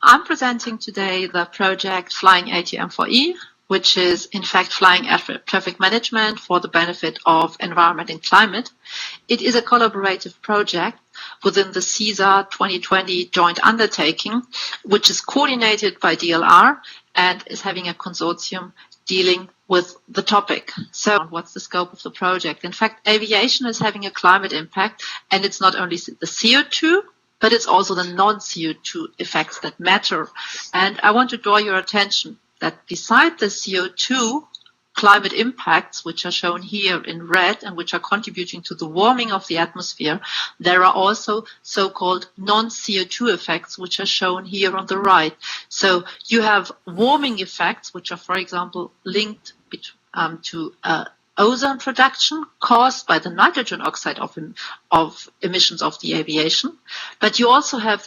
I'm presenting today the project FLyATM4E, which is in fact flying air traffic management for the benefit of environment and climate. It is a collaborative project within the SIDs'20 joint undertaking, which is coordinated by DLR and is having a consortium dealing with the topic. So what's the scope of the project? In fact, aviation is having a climate impact, and it's not only the CO2, but it's also the non-CO2 effects that matter. And I want to draw your attention that beside the CO2 climate impacts, which are shown here in red and which are contributing to the warming of the atmosphere, there are also so-called non-CO2 effects, which are shown here on the right. So you have warming effects, which are, for example, linked to ozone production caused by the nitrogen oxide of emissions of the aviation. But you also have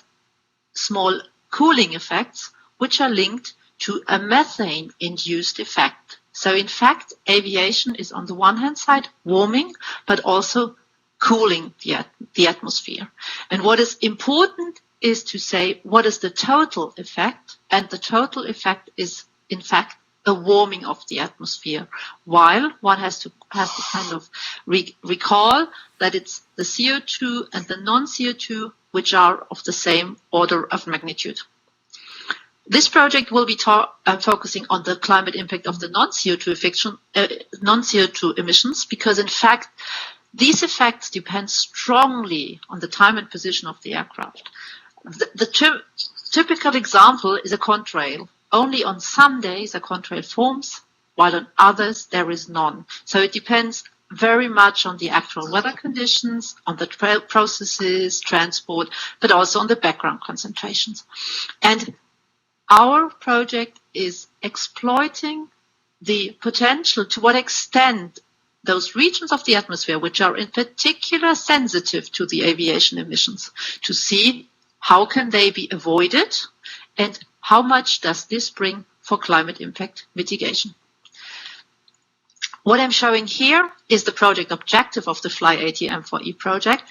small cooling effects, which are linked to a methane-induced effect. So in fact, aviation is on the one hand side warming, but also cooling the atmosphere. And what is important is to say, what is the total effect? And the total effect is, in fact, a warming of the atmosphere, while one has to kind of recall that it's the CO2 and the non-CO2 which are of the same order of magnitude. This project will be focusing on the climate impact of the non-CO2 emissions, because in fact these effects depend strongly on the time and position of the aircraft. The typical example is a contrail. Only on some days a contrail forms, while on others there is none. So it depends very much on the actual weather conditions, on the trail processes, transport, but also on the background concentrations. And our project is exploiting the potential, to what extent those regions of the atmosphere which are in particular sensitive to the aviation emissions, to see how can they be avoided and how much does this bring for climate impact mitigation. What I'm showing here is the project objective of the FLyATM4E project,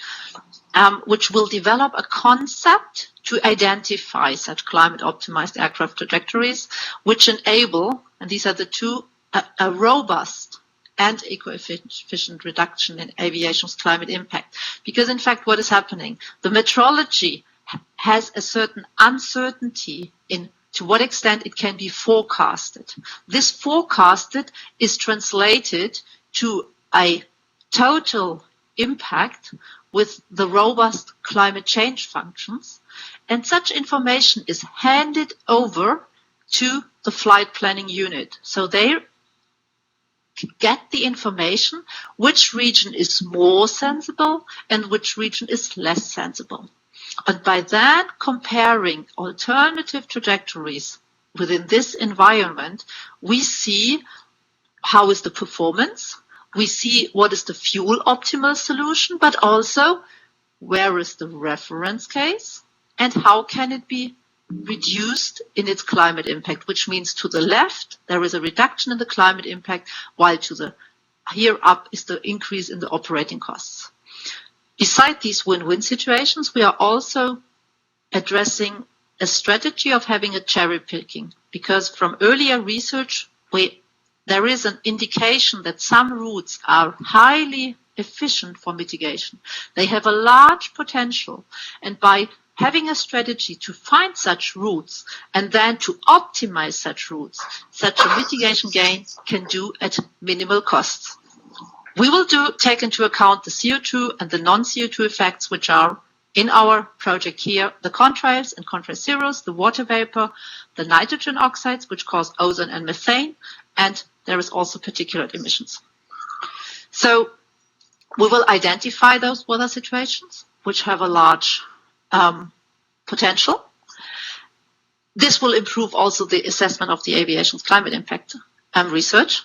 which will develop a concept to identify such climate-optimized aircraft trajectories, which enable, and these are the two, a robust and eco-efficient reduction in aviation's climate impact. Because in fact, what is happening? The meteorology has a certain uncertainty in to what extent it can be forecasted. This forecasted is translated to a total impact with the robust climate change functions, and such information is handed over to the flight planning unit. So they get the information which region is more sensible and which region is less sensible. And by that, comparing alternative trajectories within this environment, we see how is the performance, we see what is the fuel optimal solution, but also where is the reference case and how can it be reduced in its climate impact, which means to the left there is a reduction in the climate impact, while to the here up is the increase in the operating costs. Beside these win-win situations, we are also addressing a strategy of having a cherry picking, because from earlier research, there is an indication that some routes are highly efficient for mitigation. They have a large potential, and by having a strategy to find such routes and then to optimize such routes, such a mitigation gain can do at minimal costs. We will take into account the CO2 and the non-CO2 effects which are in our project here, the contrails and contrail zeros, the water vapor, the nitrogen oxides which cause ozone and methane, and there is also particulate emissions. So we will identify those weather situations which have a large potential. This will improve also the assessment of the aviation's climate impact research.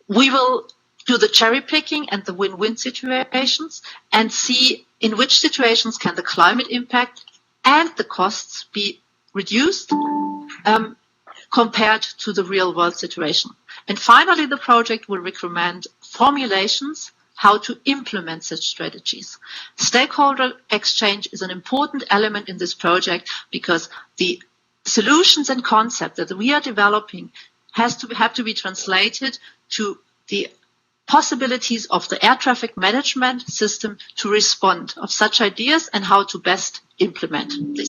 We will do the cherry picking and the win-win situations and see in which situations can the climate impact and the costs be reduced compared to the real world situation. And finally, the project will recommend formulations how to implement such strategies. Stakeholder exchange is an important element in this project because the solutions and concepts that we are developing have to be translated to the possibilities of the air traffic management system to respond of such ideas and how to best implement this.